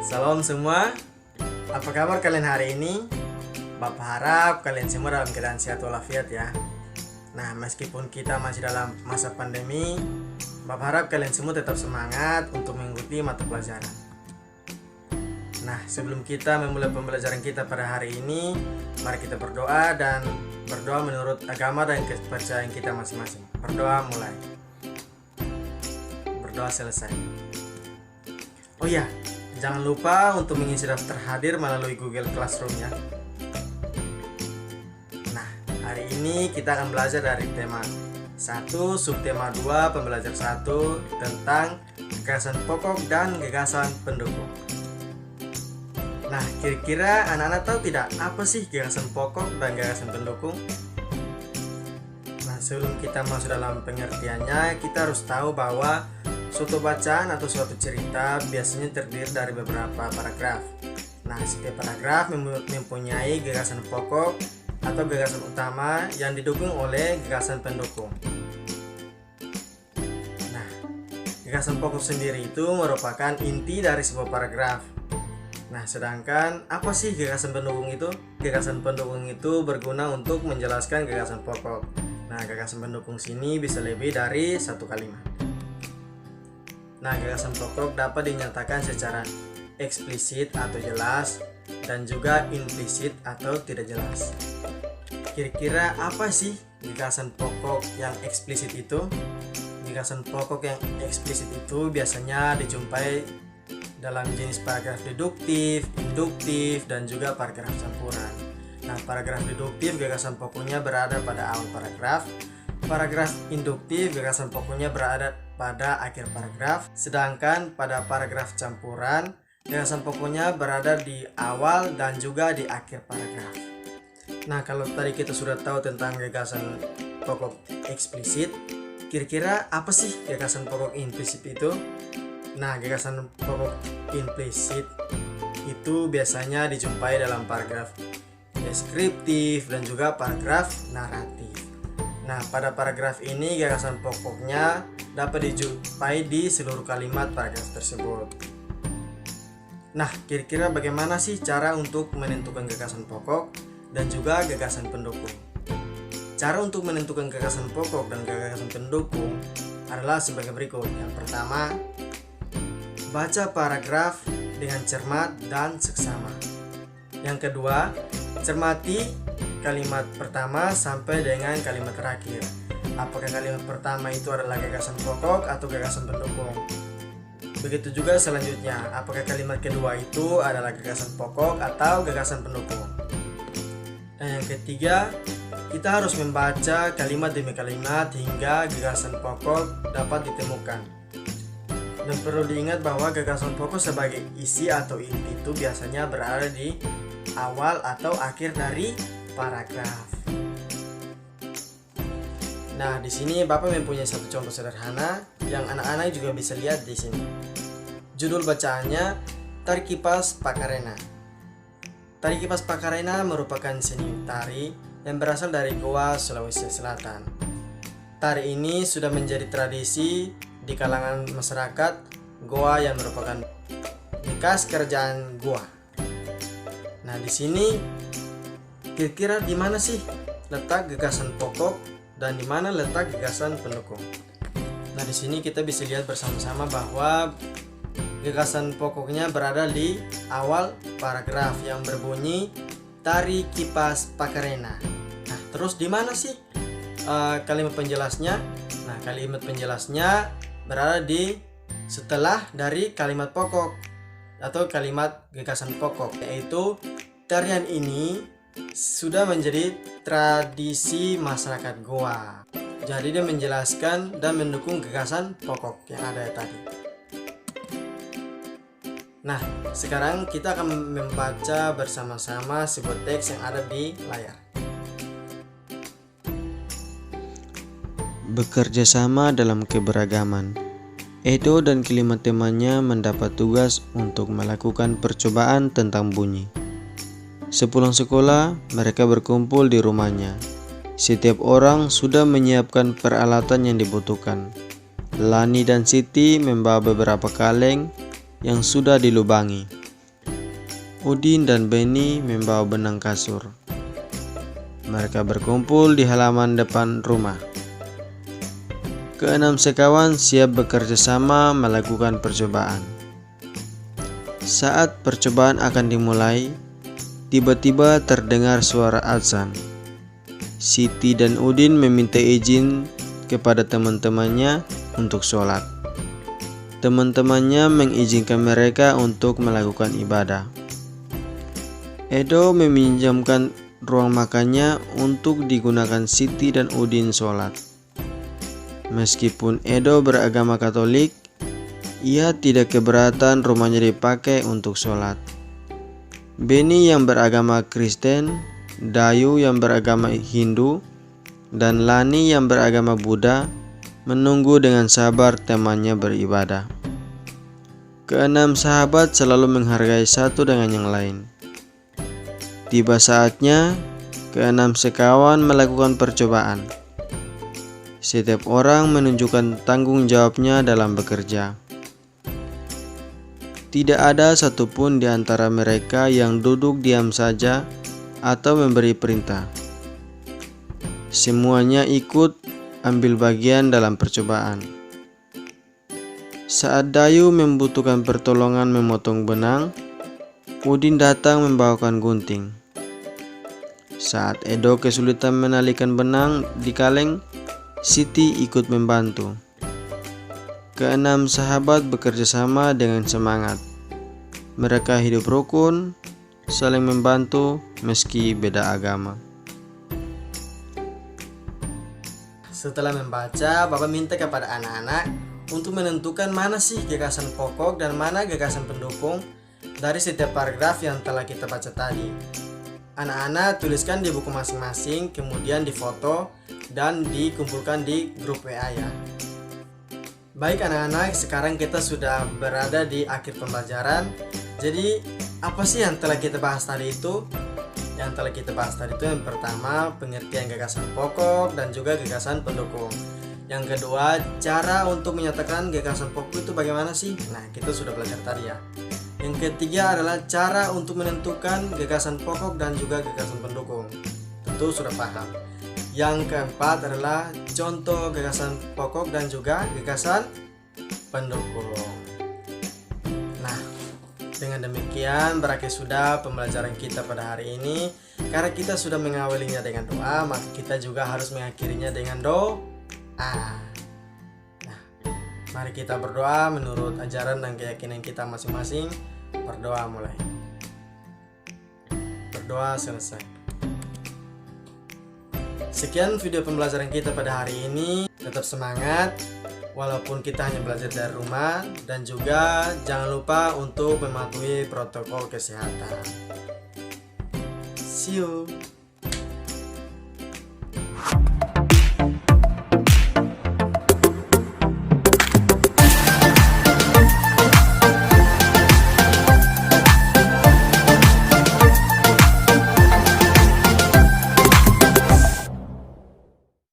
Salam semua, apa kabar kalian hari ini? Bapak harap kalian semua dalam keadaan sehat walafiat ya. Nah, meskipun kita masih dalam masa pandemi, Bapak harap kalian semua tetap semangat untuk mengikuti mata pelajaran. Nah, sebelum kita memulai pembelajaran kita pada hari ini, mari kita berdoa dan berdoa menurut agama dan kepercayaan kita masing-masing. Berdoa mulai. Berdoa selesai. Oh ya, jangan lupa untuk mengisi daftar hadir melalui Google Classroom ya. Nah, hari ini kita akan belajar dari tema 1, subtema 2, pembelajar 1 tentang gagasan pokok dan gagasan pendukung. Nah, kira-kira anak-anak tahu tidak apa sih gagasan pokok dan gagasan pendukung? Nah, sebelum kita masuk dalam pengertiannya, kita harus tahu bahwa suatu bacaan atau suatu cerita biasanya terdiri dari beberapa paragraf. Nah, setiap paragraf mempunyai gagasan pokok atau gagasan utama yang didukung oleh gagasan pendukung. Nah, gagasan pokok sendiri itu merupakan inti dari sebuah paragraf. Nah, sedangkan apa sih gagasan pendukung itu? Gagasan pendukung itu berguna untuk menjelaskan gagasan pokok. Nah, gagasan pendukung sini bisa lebih dari satu kalimat. Nah, gagasan pokok dapat dinyatakan secara eksplisit atau jelas dan juga implisit atau tidak jelas. Kira-kira apa sih gagasan pokok yang eksplisit itu? Gagasan pokok yang eksplisit itu biasanya dijumpai dalam jenis paragraf deduktif, induktif, dan juga paragraf campuran. Nah, paragraf deduktif gagasan pokoknya berada pada awal paragraf. Paragraf induktif gagasan pokoknya berada pada akhir paragraf. Sedangkan pada paragraf campuran gagasan pokoknya berada di awal dan juga di akhir paragraf. Nah, kalau tadi kita sudah tahu tentang gagasan pokok eksplisit, kira-kira apa sih gagasan pokok implisit itu? Nah, gagasan pokok implisit itu biasanya dijumpai dalam paragraf deskriptif dan juga paragraf naratif. Nah, pada paragraf ini gagasan pokoknya dapat dijumpai di seluruh kalimat paragraf tersebut. Nah, kira-kira bagaimana sih cara untuk menentukan gagasan pokok dan juga gagasan pendukung? Cara untuk menentukan gagasan pokok dan gagasan pendukung adalah sebagai berikut. Yang pertama, baca paragraf dengan cermat dan seksama. Yang kedua, cermati kalimat pertama sampai dengan kalimat terakhir. Apakah kalimat pertama itu adalah gagasan pokok atau gagasan pendukung? Begitu juga selanjutnya, apakah kalimat kedua itu adalah gagasan pokok atau gagasan pendukung? Dan yang ketiga, kita harus membaca kalimat demi kalimat hingga gagasan pokok dapat ditemukan. Dan perlu diingat bahwa gagasan pokok sebagai isi atau inti itu biasanya berada di awal atau akhir dari paragraf. Nah, di sini Bapak mempunyai satu contoh sederhana yang anak-anak juga bisa lihat di sini. Judul bacaannya Tari Kipas Pakarena. Tari Kipas Pakarena merupakan seni tari yang berasal dari Goa, Sulawesi Selatan. Tari ini sudah menjadi tradisi di kalangan masyarakat Goa yang merupakan bekas kerajaan Goa. Nah, di sini kira-kira di mana sih letak gagasan pokok dan di mana letak gagasan pendukung? Nah, di sini kita bisa lihat bersama-sama bahwa gagasan pokoknya berada di awal paragraf yang berbunyi Tari Kipas Pakarena. Nah, terus di mana sih kalimat penjelasnya? Nah, kalimat penjelasnya berada di setelah dari kalimat pokok atau kalimat gagasan pokok, yaitu tarian ini sudah menjadi tradisi masyarakat Goa. Jadi dia menjelaskan dan mendukung gagasan pokok yang ada tadi. Nah, sekarang kita akan membaca bersama-sama sebuah teks yang ada di layar. Bekerja sama dalam keberagaman. Edo dan kelima temannya mendapat tugas untuk melakukan percobaan tentang bunyi. Sepulang sekolah, mereka berkumpul di rumahnya. Setiap orang sudah menyiapkan peralatan yang dibutuhkan. Lani dan Siti membawa beberapa kaleng yang sudah dilubangi. Udin dan Beni membawa benang kasur. Mereka berkumpul di halaman depan rumah. Keenam sekawan siap bekerja sama melakukan percobaan. Saat percobaan akan dimulai, tiba-tiba terdengar suara azan. Siti dan Udin meminta izin kepada teman-temannya untuk sholat. Teman-temannya mengizinkan mereka untuk melakukan ibadah. Edo meminjamkan ruang makannya untuk digunakan Siti dan Udin sholat. Meskipun Edo beragama Katolik, ia tidak keberatan rumahnya dipakai untuk sholat. Beni yang beragama Kristen, Dayu yang beragama Hindu, dan Lani yang beragama Buddha menunggu dengan sabar temannya beribadah. Keenam sahabat selalu menghargai satu dengan yang lain. Tiba saatnya, keenam sekawan melakukan percobaan. Setiap orang menunjukkan tanggung jawabnya dalam bekerja. Tidak ada satupun di antara mereka yang duduk diam saja atau memberi perintah. Semuanya ikut ambil bagian dalam percobaan. Saat Dayu membutuhkan pertolongan memotong benang, Udin datang membawakan gunting. Saat Edo kesulitan menalikan benang di kaleng, Siti ikut membantu. Keenam sahabat bekerja sama dengan semangat. Mereka hidup rukun, saling membantu meski beda agama. Setelah membaca, Bapak minta kepada anak-anak untuk menentukan mana sih gagasan pokok dan mana gagasan pendukung dari setiap paragraf yang telah kita baca tadi. Anak-anak tuliskan di buku masing-masing, kemudian difoto dan dikumpulkan di grup WA ya. Baik anak-anak, sekarang kita sudah berada di akhir pembelajaran. Jadi apa sih yang telah kita bahas tadi itu? Yang telah kita bahas tadi itu yang pertama, pengertian gagasan pokok dan juga gagasan pendukung. Yang kedua, cara untuk menyatakan gagasan pokok itu bagaimana sih? Nah, kita sudah belajar tadi ya. Yang ketiga adalah cara untuk menentukan gagasan pokok dan juga gagasan pendukung. Tentu sudah paham. Yang keempat adalah contoh gagasan pokok dan juga gagasan pendukung. Nah, dengan demikian berakhir sudah pembelajaran kita pada hari ini. Karena kita sudah mengawalinya dengan doa, maka kita juga harus mengakhirinya dengan doa. Nah, mari kita berdoa menurut ajaran dan keyakinan kita masing-masing. Berdoa mulai. Berdoa selesai. Sekian video pembelajaran kita pada hari ini. Tetap semangat walaupun kita hanya belajar dari rumah, dan juga jangan lupa untuk mematuhi protokol kesehatan. See you.